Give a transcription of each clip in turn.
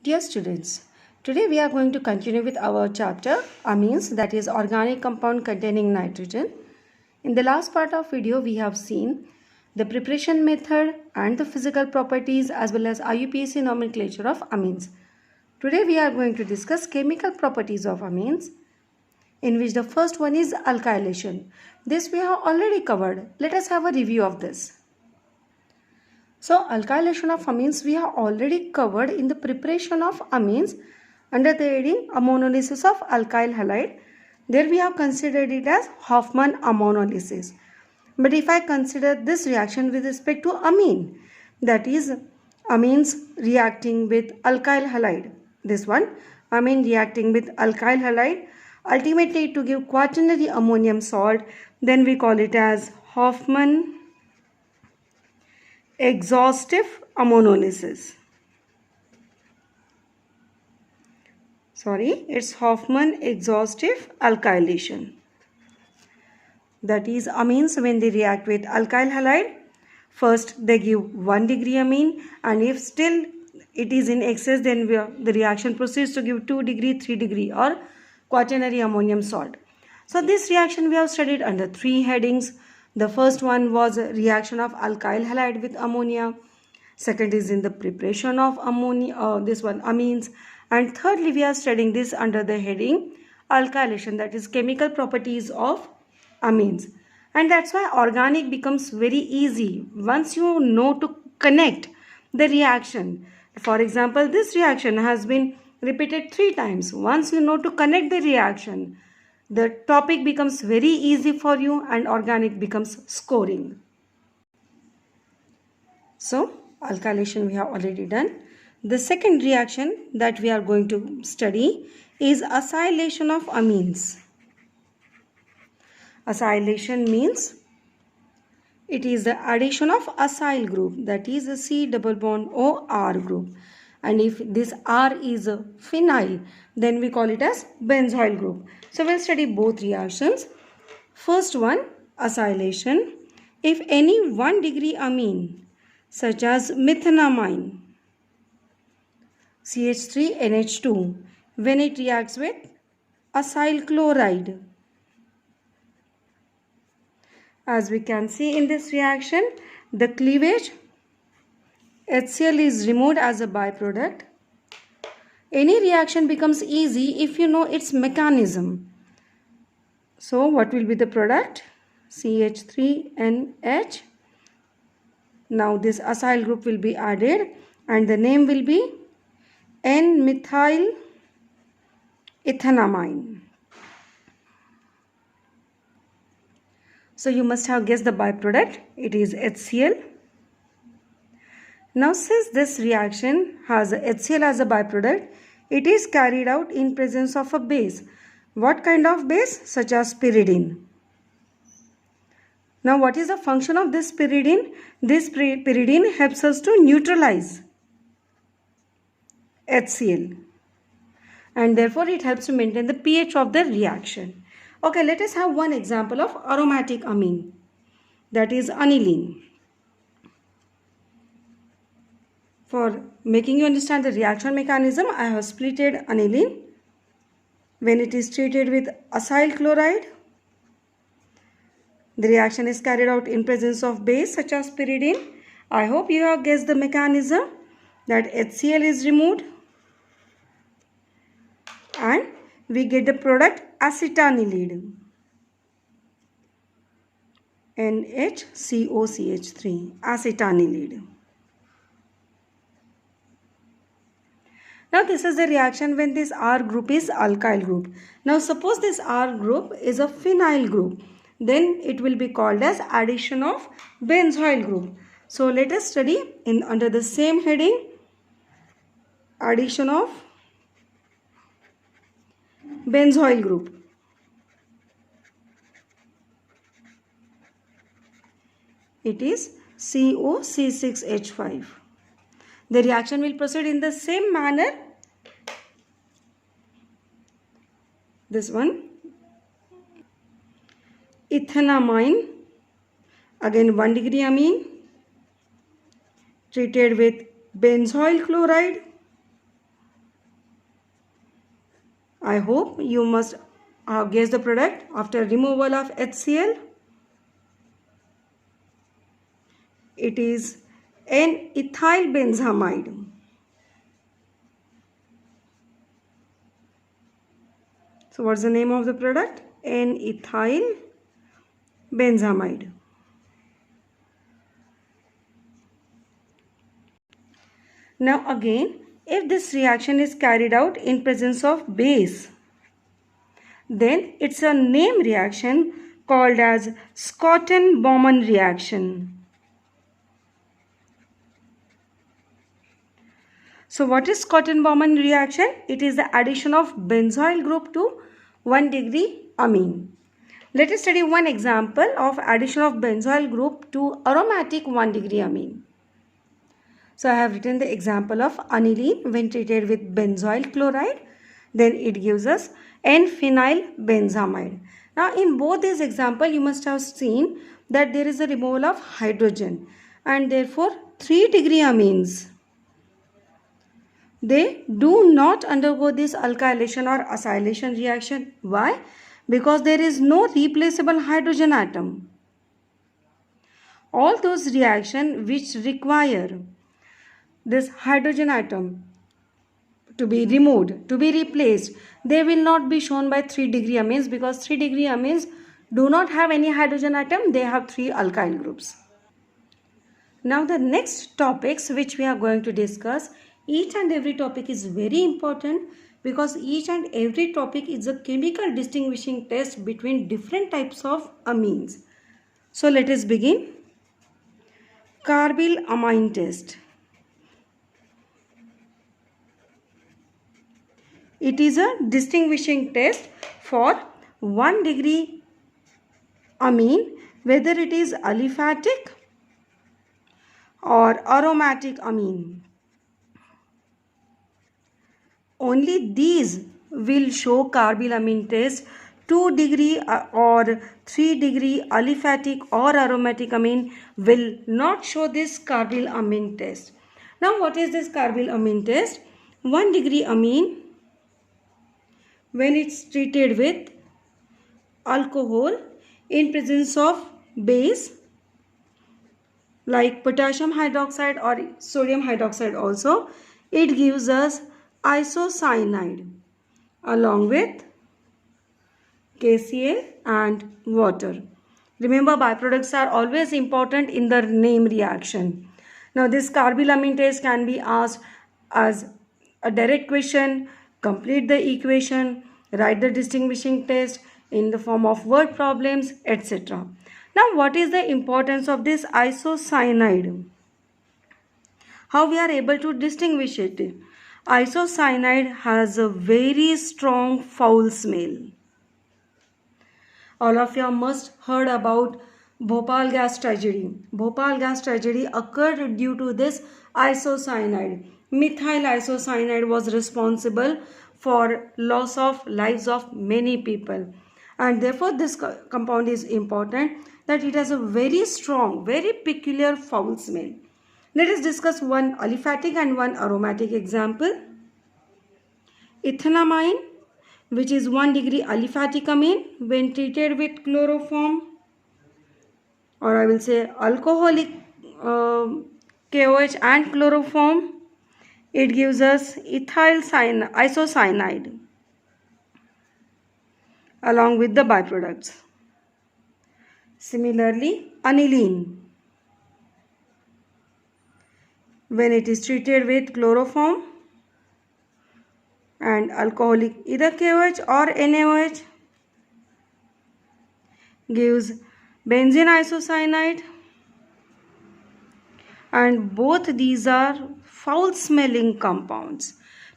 Dear students, today we are going to continue with our chapter amines, that is organic compound containing nitrogen. In the last part of video we have seen the preparation method and the physical properties as well as IUPAC nomenclature of amines. Today we are going to discuss chemical properties of amines, in which the first one is alkylation. This we have already covered. Let us have a review of this. So alkylation of amines we have already covered in the preparation of amines under the heading ammonolysis of alkyl halide. There we have considered it as Hofmann ammonolysis. But if I consider this reaction with respect to amine, that is amines reacting with alkyl halide, this one amine reacting with alkyl halide ultimately to give quaternary ammonium salt, then we call it as Hofmann exhaustive ammonolysis. It's Hofmann exhaustive alkylation. That is amines when they react with alkyl halide, first they give 1 degree amine, and if still it is in excess, then the reaction proceeds to give 2 degree, 3 degree or quaternary ammonium salt. So this reaction we have studied under 3 headings. The first one was a reaction of alkyl halide with ammonia. Second is in the preparation of ammonia, amines. And thirdly, we are studying this under the heading alkylation, that is chemical properties of amines. And that's why organic becomes very easy once you know to connect the reaction. For example, this reaction has been repeated 3 times. Once you know to connect the reaction, the topic becomes very easy for you and organic becomes scoring. So, alkylation we have already done. The second reaction that we are going to study is acylation of amines. Acylation means it is the addition of acyl group, that is a C double bond O R group. And if this R is a phenyl, then we call it as benzoyl group. So we'll study both reactions. First one, acylation. If any 1 degree amine such as methenamine, CH3NH2, when it reacts with acyl chloride, as we can see in this reaction, the cleavage HCl is removed as a byproduct. Any reaction becomes easy if you know its mechanism. So what will be the product? CH3NH. Now this acyl group will be added and the name will be N-methyl ethanamine. So you must have guessed the byproduct. It is HCl. Now since this reaction has HCl as a byproduct, it is carried out in presence of a base. What kind of base? Such as pyridine. Now what is the function of this pyridine? This pyridine helps us to neutralize HCl, and therefore it helps to maintain the pH of the reaction. Okay, let us have one example of aromatic amine, that is aniline. For making you understand the reaction mechanism, I have splitted aniline. When it is treated with acyl chloride, the reaction is carried out in presence of base such as pyridine. I hope you have guessed the mechanism, that HCl is removed and we get the product acetanilide, NHCOCH3, acetanilide. Now this is the reaction when this R group is alkyl group. Now suppose this R group is a phenyl group, then it will be called as addition of benzoyl group. So let us study under the same heading, addition of benzoyl group. It is COC6H5. The reaction will proceed in the same manner. This one, ethanamine, again 1 degree amine, treated with benzoyl chloride, I hope you must guess the product after removal of HCl. It is N-ethyl benzamide. So what's the name of the product? N-ethyl benzamide. Now again, if this reaction is carried out in presence of base, then it's a name reaction called as Schotten-Baumann reaction. So what is Schotten-Baumann reaction? It is the addition of benzoyl group to 1-degree amine. Let us study one example of addition of benzoyl group to aromatic 1-degree amine. So I have written the example of aniline when treated with benzoyl chloride. Then it gives us N-phenyl benzamide. Now in both these examples you must have seen that there is a removal of hydrogen and therefore 3-degree amines, they do not undergo this alkylation or acylation reaction. Why? Because there is no replaceable hydrogen atom. All those reactions which require this hydrogen atom to be removed, to be replaced, they will not be shown by 3-degree amines, because 3-degree amines do not have any hydrogen atom, they have 3 alkyl groups. Now the next topics which we are going to discuss, each and every topic is very important because each and every topic is a chemical distinguishing test between different types of amines. So let us begin. Carbyl amine test. It is a distinguishing test for 1-degree amine, whether it is aliphatic or aromatic amine. Only these will show Carbyl amine test. 2-degree or 3-degree aliphatic or aromatic amine will not show this Carbyl amine test. Now what is this Carbyl amine test? 1-degree amine, when it's treated with alcohol in presence of base like potassium hydroxide or sodium hydroxide also, it gives us isocyanide along with KCl and water. Remember, byproducts are always important in the name reaction. Now this Carbyl amine test can be asked as a direct question, complete the equation, write the distinguishing test in the form of word problems, etc. Now what is the importance of this isocyanide? How we are able to distinguish it? Isocyanide has a very strong foul smell. All of you must heard about Bhopal gas tragedy. Bhopal gas tragedy occurred due to this isocyanide. Methyl isocyanide was responsible for loss of lives of many people, and therefore this compound is important, that it has a very strong, very peculiar foul smell. Let us discuss one aliphatic and one aromatic example. Ethanamine, which is 1-degree aliphatic amine, when treated with chloroform, or I will say alcoholic KOH and chloroform, it gives us isocyanide along with the byproducts. Similarly, aniline, when it is treated with chloroform and alcoholic either KOH or NaOH, gives benzene isocyanide, and both these are foul smelling compounds.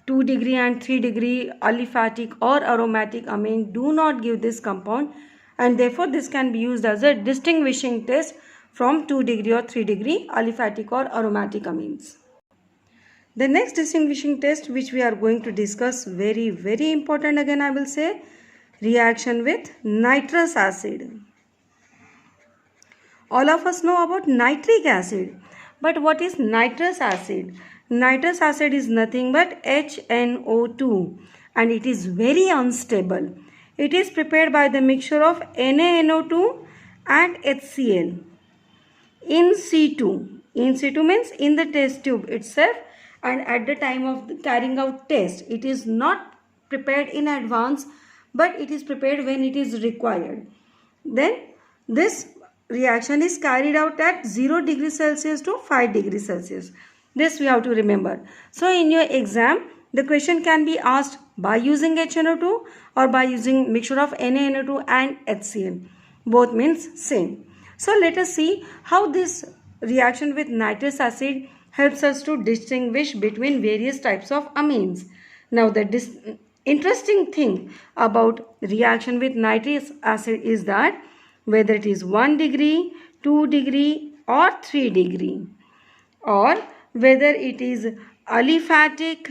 2-degree and 3-degree aliphatic or aromatic amine do not give this compound, and therefore this can be used as a distinguishing test from 2-degree or 3-degree aliphatic or aromatic amines. The next distinguishing test which we are going to discuss, very important again I will say, reaction with nitrous acid. All of us know about nitric acid, but what is nitrous acid? Nitrous acid is nothing but HNO2 and it is very unstable. It is prepared by the mixture of NaNO2 and HCl in situ. In situ means in the test tube itself, and at the time of the carrying out test. It is not prepared in advance, but it is prepared when it is required. Then this reaction is carried out at 0 degrees Celsius to 5 degrees Celsius. This we have to remember. So in your exam, the question can be asked by using HNO2 or by using mixture of NaNO2 and HCl. Both means same. So let us see how this reaction with nitrous acid helps us to distinguish between various types of amines. Now the interesting thing about reaction with nitrous acid is that whether it is 1 degree, 2 degree or 3 degree, or whether it is aliphatic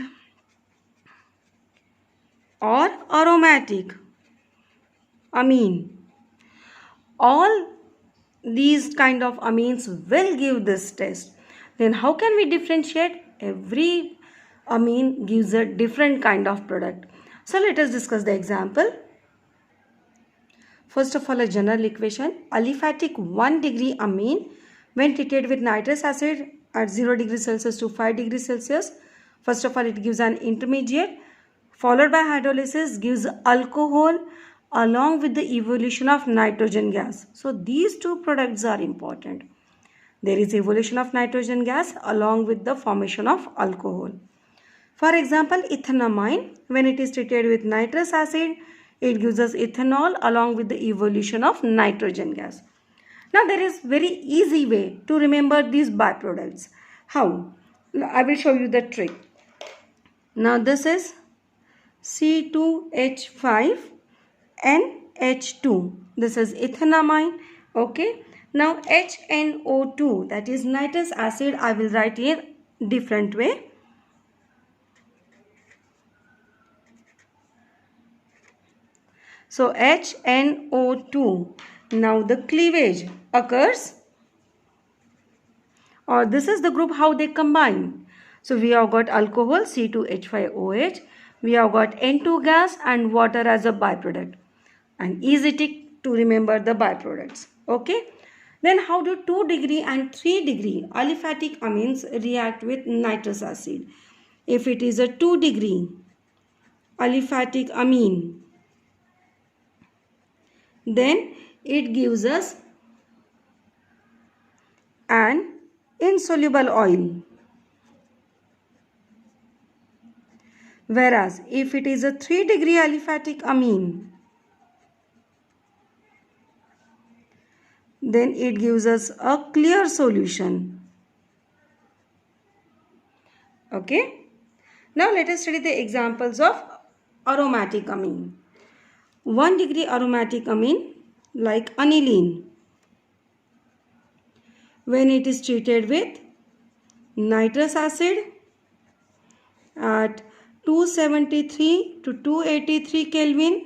or aromatic amine, all these kind of amines will give this test. Then how can we differentiate? Every amine gives a different kind of product. So let us discuss the example. First of all, a general equation. Aliphatic 1 degree amine when treated with nitrous acid at 0 degrees Celsius to 5 degrees Celsius. First of all, it gives an intermediate, followed by hydrolysis gives alcohol along with the evolution of nitrogen gas. So these two products are important. There is evolution of nitrogen gas along with the formation of alcohol. For example, ethanamine, when it is treated with nitrous acid, it gives us ethanol along with the evolution of nitrogen gas. Now there is very easy way to remember these byproducts. How? I will show you the trick. Now this is C2H5NH2. This is ethanamine. Okay. Now HNO2, that is nitrous acid, I will write in different way. So HNO2. Now the cleavage occurs, or this is the group how they combine. So we have got alcohol C2H5OH. We have got N2 gas and water as a byproduct. And easy to remember the byproducts. Okay. Then how do 2 degree and 3 degree aliphatic amines react with nitrous acid? If it is a 2 degree aliphatic amine, then it gives us an insoluble oil. Whereas if it is a 3 degree aliphatic amine, then it gives us a clear solution. Okay. Now let us study the examples of aromatic amine. 1 degree aromatic amine like aniline, when it is treated with nitrous acid at 273 to 283 Kelvin,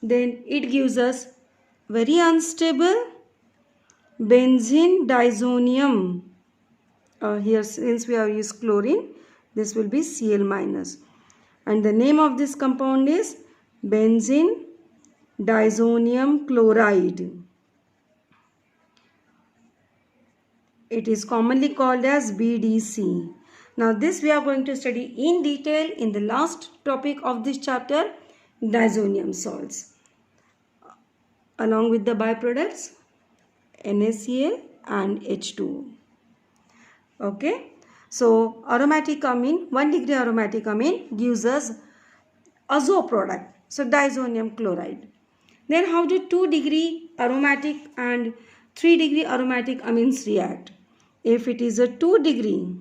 then it gives us very unstable benzene diazonium. Here since we have used chlorine, this will be Cl minus, and the name of this compound is benzene diazonium chloride. It is commonly called as BDC. Now this we are going to study in detail in the last topic of this chapter, diazonium salts, along with the byproducts NaCl and H2O. Okay. So aromatic amine, 1 degree aromatic amine gives us azo product. So diazonium chloride. Then how do 2 degree aromatic and 3 degree aromatic amines react? If it is a 2 degree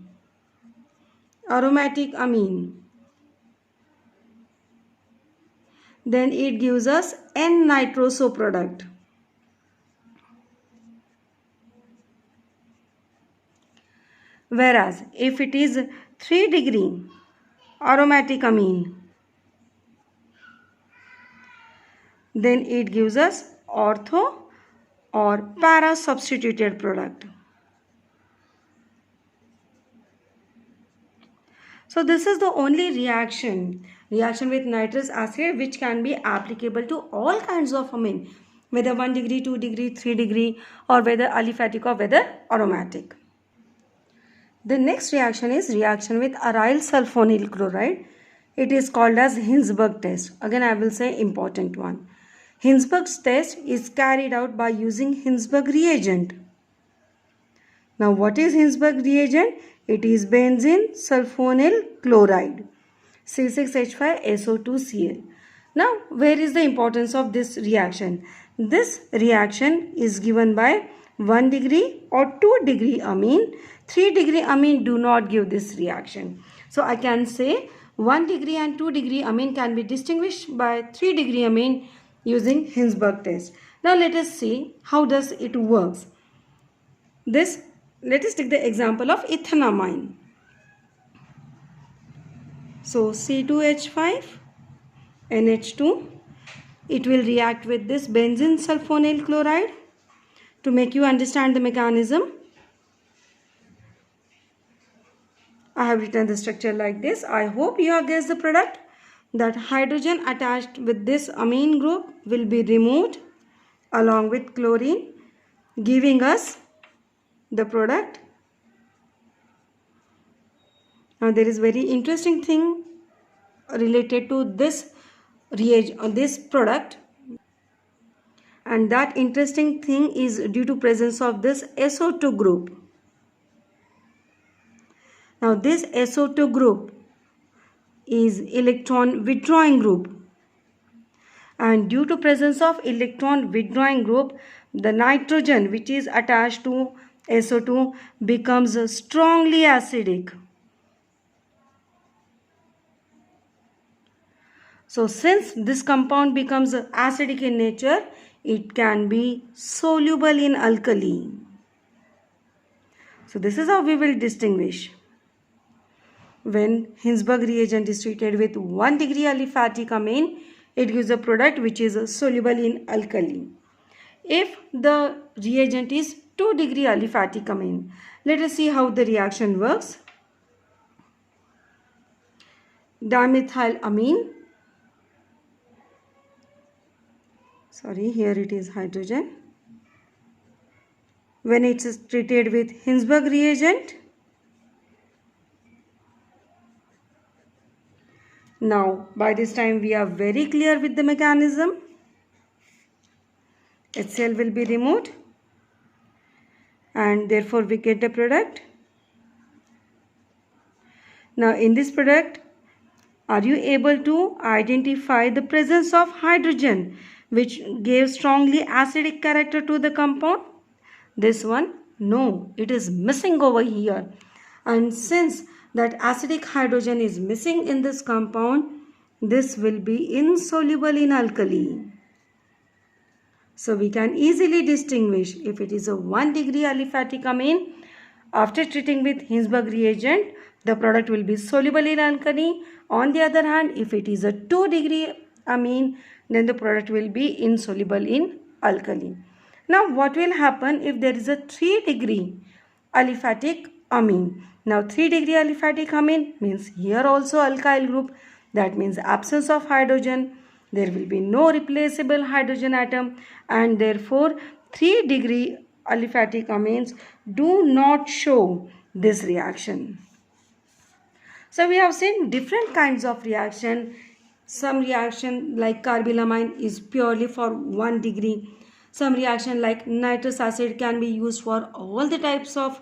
aromatic amine, then it gives us N-nitroso product. Whereas if it is 3 degree aromatic amine, then it gives us ortho or para substituted product. So this is the only reaction with nitrous acid which can be applicable to all kinds of amine, whether 1 degree, 2 degree, 3 degree, or whether aliphatic or whether aromatic. The next reaction is reaction with aryl sulfonyl chloride. It is called as Hinsberg test. Again I will say important one. Hinsberg's test is carried out by using Hinsberg reagent. Now what is Hinsberg reagent? It is benzene sulfonyl chloride, C6H5SO2Cl. Now where is the importance of this reaction? This reaction is given by 1 degree or 2 degree amine. 3 degree amine do not give this reaction. So I can say 1 degree and 2 degree amine can be distinguished by 3 degree amine using Hinsberg test. Now let us see how does it works. Let us take the example of ethanamine. So C2H5 NH2, it will react with this benzene sulfonyl chloride. To make you understand the mechanism, I have written the structure like this. I hope you have guessed the product. That hydrogen attached with this amine group will be removed along with chlorine, giving us the product. Now there is very interesting thing related to this reagent, this product, and that interesting thing is due to presence of this SO2 group. Now this SO2 group is electron withdrawing group, and due to presence of electron withdrawing group, the nitrogen which is attached to SO2 becomes strongly acidic. So since this compound becomes acidic in nature, it can be soluble in alkali. So this is how we will distinguish. When Hinsberg reagent is treated with 1 degree aliphatic amine, it gives a product which is soluble in alkali. If the reagent is 2 degree aliphatic amine, let us see how the reaction works. Dimethylamine, here it is hydrogen. When it is treated with Hinsberg reagent, now by this time we are very clear with the mechanism. HCl will be removed and therefore we get the product. Now in this product, are you able to identify the presence of hydrogen which gave strongly acidic character to the compound? This one, no, it is missing over here. And since that acidic hydrogen is missing in this compound, this will be insoluble in alkali. So we can easily distinguish if it is a 1 degree aliphatic amine. After treating with Hinsberg reagent, the product will be soluble in alkali. On the other hand, if it is a 2 degree amine, then the product will be insoluble in alkali. Now what will happen if there is a 3 degree aliphatic amine? Now 3 degree aliphatic amine means here also alkyl group. That means absence of hydrogen. There will be no replaceable hydrogen atom, and therefore 3 degree aliphatic amines do not show this reaction. So we have seen different kinds of reaction. Some reaction like carbylamine is purely for 1 degree. Some reaction like nitrous acid can be used for all the types of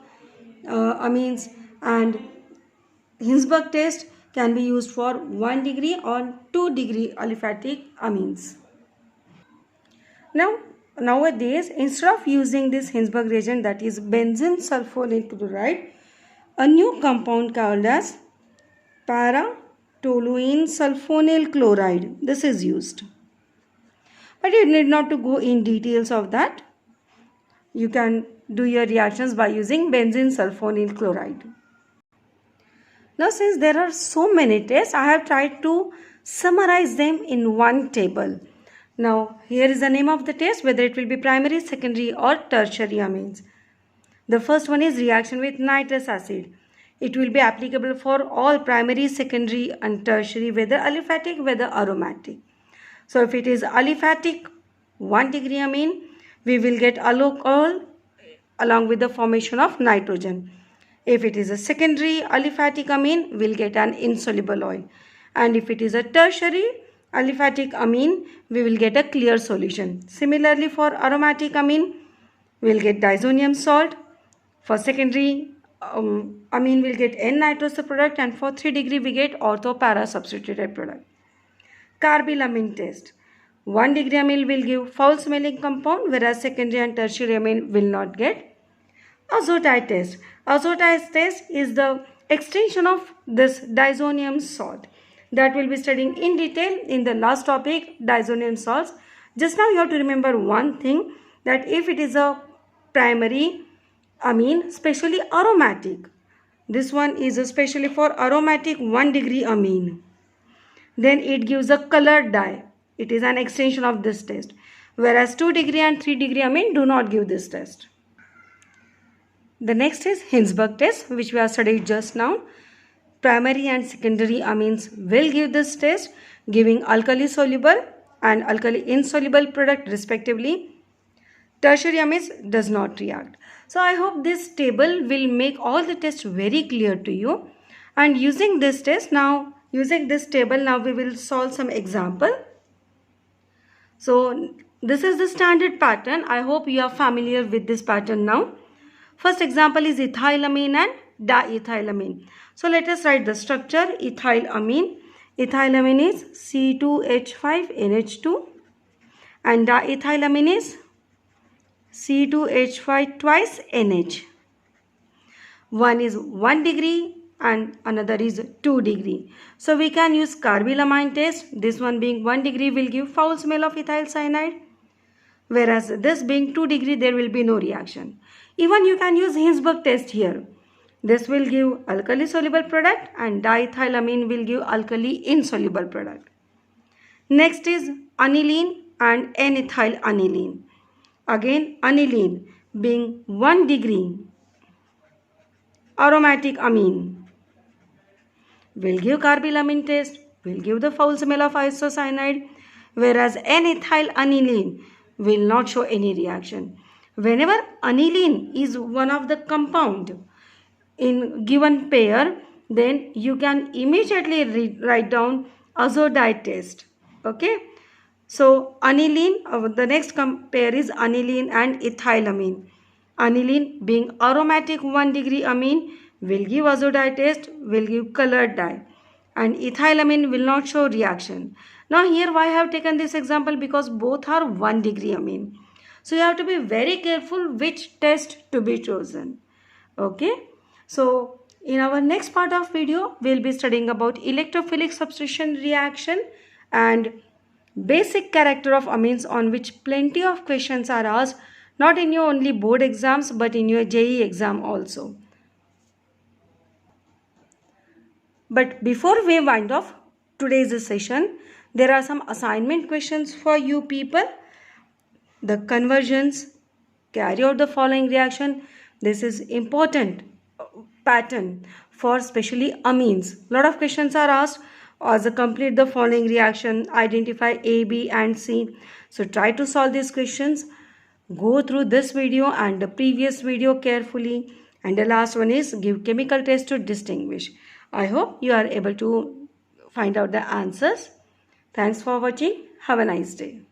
amines, and Hinsberg test can be used for 1 degree or 2 degree aliphatic amines. Now nowadays, instead of using this Hinsberg reagent, that is benzene sulfonyl chloride, a new compound called as para-toluene sulfonyl chloride, this is used. But you need not to go in details of that. You can do your reactions by using benzene sulfonyl chloride. Now since there are so many tests, I have tried to summarize them in one table. Now here is the name of the test, whether it will be primary, secondary or tertiary amines. The first one is reaction with nitrous acid. It will be applicable for all primary, secondary and tertiary, whether aliphatic, whether aromatic. So if it is aliphatic 1 degree amine, we will get alcohol along with the formation of nitrogen. If it is a secondary aliphatic amine, we'll get an insoluble oil. And if it is a tertiary aliphatic amine, we will get a clear solution. Similarly, for aromatic amine, we'll get diazonium salt. For secondary amine, we'll get N-nitrosol product, and for 3 degree, we get ortho-para substituted product. Carbylamine test. 1 degree amine will give foul smelling compound, whereas secondary and tertiary amine will not get. Azotite test. Azotite test is the extension of this diazonium salt that we'll be studying in detail in the last topic, diazonium salts. Just now you have to remember one thing, that if it is a primary amine, especially aromatic, this one is especially for aromatic 1 degree amine, then it gives a colored dye. It is an extension of this test, whereas 2 degree and 3 degree amine do not give this test. The next is Hinsberg test, which we have studied just now. Primary and secondary amines will give this test, giving alkali soluble and alkali insoluble product respectively. Tertiary amines does not react. So I hope this table will make all the tests very clear to you. And using this table, now we will solve some example. So this is the standard pattern. I hope you are familiar with this pattern now. First example is ethylamine and diethylamine. So let us write the structure. Ethylamine. Ethylamine is C2H5NH2 and diethylamine is C2H5 twice NH. One is 1 degree and another is 2 degree. So we can use carbylamine test. This one being 1 degree will give foul smell of ethyl cyanide, whereas this being 2 degree there will be no reaction. Even you can use Hinsberg test here. This will give alkali soluble product and diethylamine will give alkali insoluble product. Next is aniline and N-ethyl aniline. Again, aniline being 1 degree aromatic amine will give carbylamine test, will give the foul smell of isocyanide, whereas N-ethyl aniline will not show any reaction. Whenever aniline is one of the compound in given pair, then you can immediately write down azodite test. Okay. So aniline, the next pair is aniline and ethylamine. Aniline being aromatic 1 degree amine will give azodite test, will give colored dye, and ethylamine will not show reaction. Now here why I have taken this example, because both are 1 degree amine. So you have to be very careful which test to be chosen. Okay. So in our next part of video, we will be studying about electrophilic substitution reaction and basic character of amines, on which plenty of questions are asked, not in your only board exams but in your JEE exam also. But before we wind off today's session, there are some assignment questions for you people. The conversions, carry out the following reaction. This is important pattern for especially amines. Lot of questions are asked as a complete the following reaction, identify A, B and C. So try to solve these questions. Go through this video and the previous video carefully. And the last one is give chemical test to distinguish. I hope you are able to find out the answers. Thanks for watching. Have a nice day.